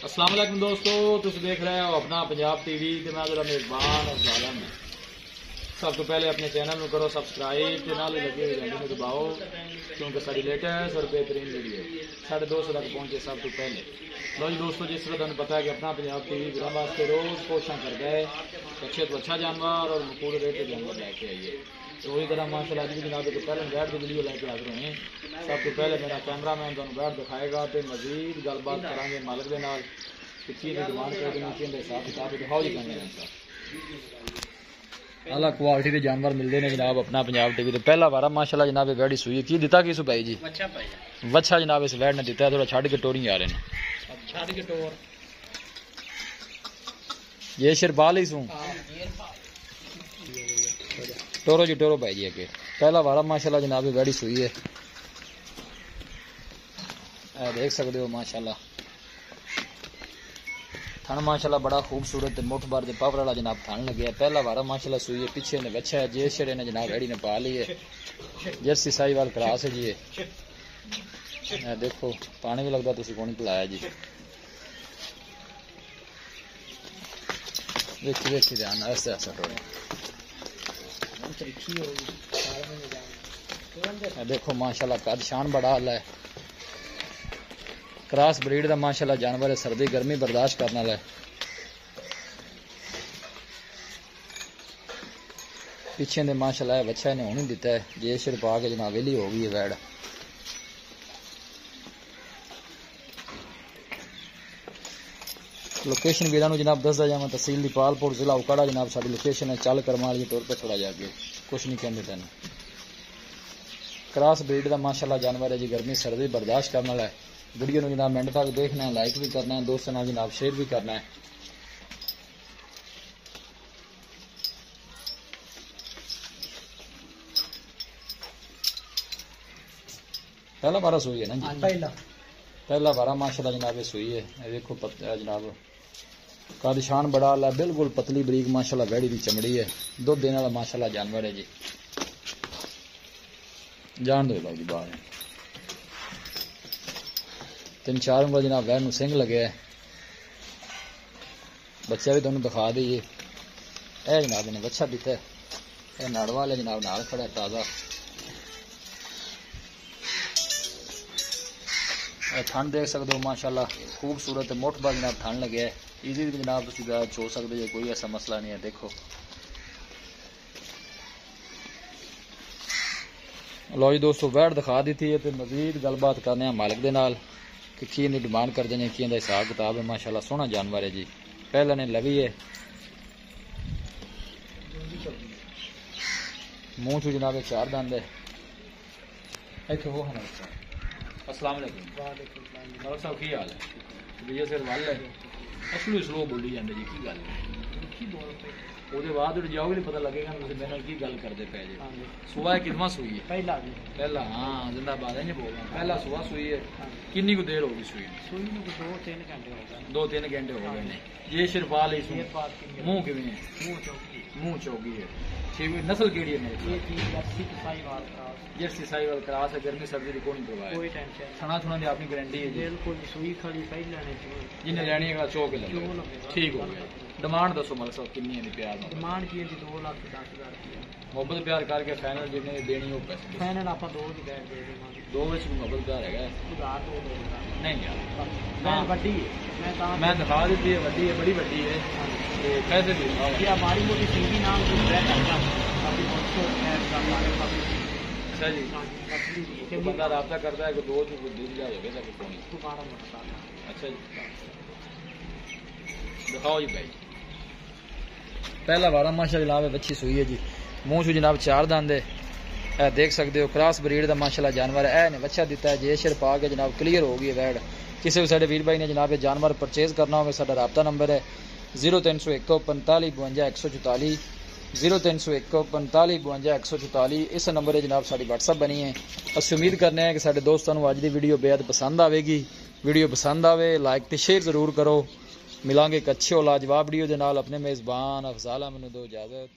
अस्सलाम वालेकुम दोस्तों, तुम देख रहे हो अपना पंजाब टीवी ते मैं जरा मेजबान अफजालम। सब तो पहले अपने चैनल में करो सब्सक्राइब ते नाल लगे हुए घंटे में दबाओ क्योंकि सारी लेटेस्ट और बेहतरीन वीडियो 250 तक पहुंचे सब तो पहले। लो जी दोस्तों, जिस तरह तुम्हें पता है कि अपना पंजाब टीवी ग्राम वास्ते रोज़ कोशिश करता है अच्छे तो अच्छा जानवर और पूरे रेट के जानवर लेके आइए। तो वही तरह माशाल्लाह जी जनाब तो पहले बैठ की वीडियो लेके हाजिर हुए हैं। सब तो पहले मेरा कैमरा मैन तुम बैठ दिखाएगा तो मजीद गलबात करेंगे मालिक के नाल की डिमांड कर नीचे हिसाब किताब दिखाओ जी कहने अलग क्वालिटी के जानवर मिलते हैं जनाब अपना पंजाब टीवी। तो पहला वारा माशाल्लाह जनाब वैड़ी सुई की दिता की सुपाई जी वच्छा जनाब इस वैड ने दिता है। थोड़ा छड़ के टोरी आ रहे हैं ये शिरबाल ही सू टोरो जी टोरो भाई जी अगे पहला वारा माशाल्लाह जनाब वैड़ी सुई है। देख सकते हो माशाल्लाह थन माशाल्लाह बड़ा खूबसूरत मुठ भर पावर वाला जनाब थन लगे। पहला वारा माशाल्लाह सुई है पीछे ने बच्चा है जे शेरे ने जनाब रेडी ने पा ली है। जर्सी साहिवाल क्रॉस है जी देखो पानी भी लगता तुम कौन पिलाया जी। देखी देखी ध्यान ऐसे ऐसा थोड़ा देखो माशाल्लाह कद शान बड़ा हाल है। क्रॉस ब्रीड का माशाल्लाह जानवर है सर्दी गर्मी बर्दाश्त करने वाला है। पीछे ने माशाल्लाह बच्चा ने होनी दिता है जे सिर पा के जनाब वेली हो गई है वैड। लोकेशन भी जनाब दसदा जावा तहसील दीपालपुर जिला उकाड़ा जनाब साड़ी लोकेशन है चल करमा वाली तौर पर थोड़ा जाके कुछ नहीं कहते तेन। क्रॉस ब्रीड का माशाल्लाह जानवर है जी गर्मी सर्दी बर्दाश्त करने वाला है। वीडियो में जनाब एंड तक देखना है लाइक भी करना है दोस्तों नाल जनाब शेयर भी करना है। पहला बारा सुई है ना जी पहला बारा माशाल्लाह जनाब सुई है। देखो जनाब कद शान बड़ा है बिल्कुल पतली बरीक माशाल्लाह वैड़ी की चमड़ी है। दुध देने वाला माशाल्लाह जानवर है जी जान दो लो जी बाहर 3-4 उंगल जनाब वैड सिंह लगे है। बच्चा भी तुहानू दिखा दईए जनाब ने बच्चा दिता है नाड़ वाले जनाब नाल खड़ा है ताज़ा। ठंड देख सकते हो माशाल्लाह खूबसूरत मुठ भर जनाब ठंड लगे है। इजी जनाब चो सकते हो कोई ऐसा मसला नहीं है। देखो लो जी दोस्तों वैड दिखा दी थी तो मजीद गलबात करने मालिक के नाल कि की डिमांड कर देने की हिसाब किताब है। माशाल्लाह सोहना जानवर है जी पहले ने लवी है मुंह चू जनाब 4 दंद है। अस्सलाम वालेकुम मलिक साहब की हाल है विजय सिर वल है असलू स्लो बोली जाते जी की गल ਉਹਦੇ ਬਾਅਦ ਜਾਓਗੇ नहीं पता लगेगा ਤੁਸੀਂ ਮੇਰੇ ਨਾਲ ਕੀ ਗੱਲ ਕਰਦੇ ਪਏ ਜੀ। ਸੁਆ ਕਿੰਨਾ ਸੂਈ ਹੈ ਪਹਿਲਾ ਹਾਂ ਜ਼ਿੰਦਾਬਾਦ ਹੈ ਬੋਲਣਾ ਪਹਿਲਾ ਸੁਆ ਸੂਈ है। किन्नी को देर होगी सुई ਨੂੰ 2-3 घंटे हो गए 2-3 घंटे हो गए ने। ये शिरपाल है मुंह किवें है मुंह चौगी है ठीक है। नस्ल केड़ी है मेरी ये जर्सी साहिवाल क्रॉस है। गर्मी सर्दी की कोई परवाह कोई टेंशन थना थुना की अपनी गारंटी है बिल्कुल सुई खाली पहले लेने जिन्हें लेनी है चो के ले ठीक हो गया। डिमांड दसो मतलब सब किन्नी है प्यार डिमांड की 2,10,000 रुपया मोहब्बत प्यार करके फाइनल जिन्हें देनी हो पैसे फाइनल आप 2 की दे देंगे 2 में मोहब्बत प्यार है नहीं यार मैं दिखा देती है वड्डी है बड़ी वड्डी है कैसे दी हमारी मोटी सीधी नाम अच्छा जी तो बंदा रब्ता करता है कि 2 दूध जा हो गया अच्छा जी दिखाओ जी भाई पहला वारा माशाल्लाह जनाब अच्छी सुई है जी मुंह चू जनाब 4 दंद है देख सकते हो। क्रॉस ब्रीड का माशाल्लाह जानवर है ने बच्चा दिता है जे सिर पा के जनाब क्लीयर हो गई है वैड। किसी भी साढ़े वीर भाई ने जनाब जानवर परचेज करना हो साਡਾ राबता नंबर है 0301 45 52 144 0301 45 52 144 इस नंबर है जनाब साड़ी व्हाट्सअप बनी है। अस उम्मीद करने हैं कि साढ़े दोस्तों को अज की वीडियो बेहद पसंद आएगी। वीडियो पसंद आए लाइक तो शेयर जरूर करो। मिलांगे एक अच्छे और लाजवाब वीडियो के नाल। अपने मेज़बान अफजाल मैनू दो इजाजत।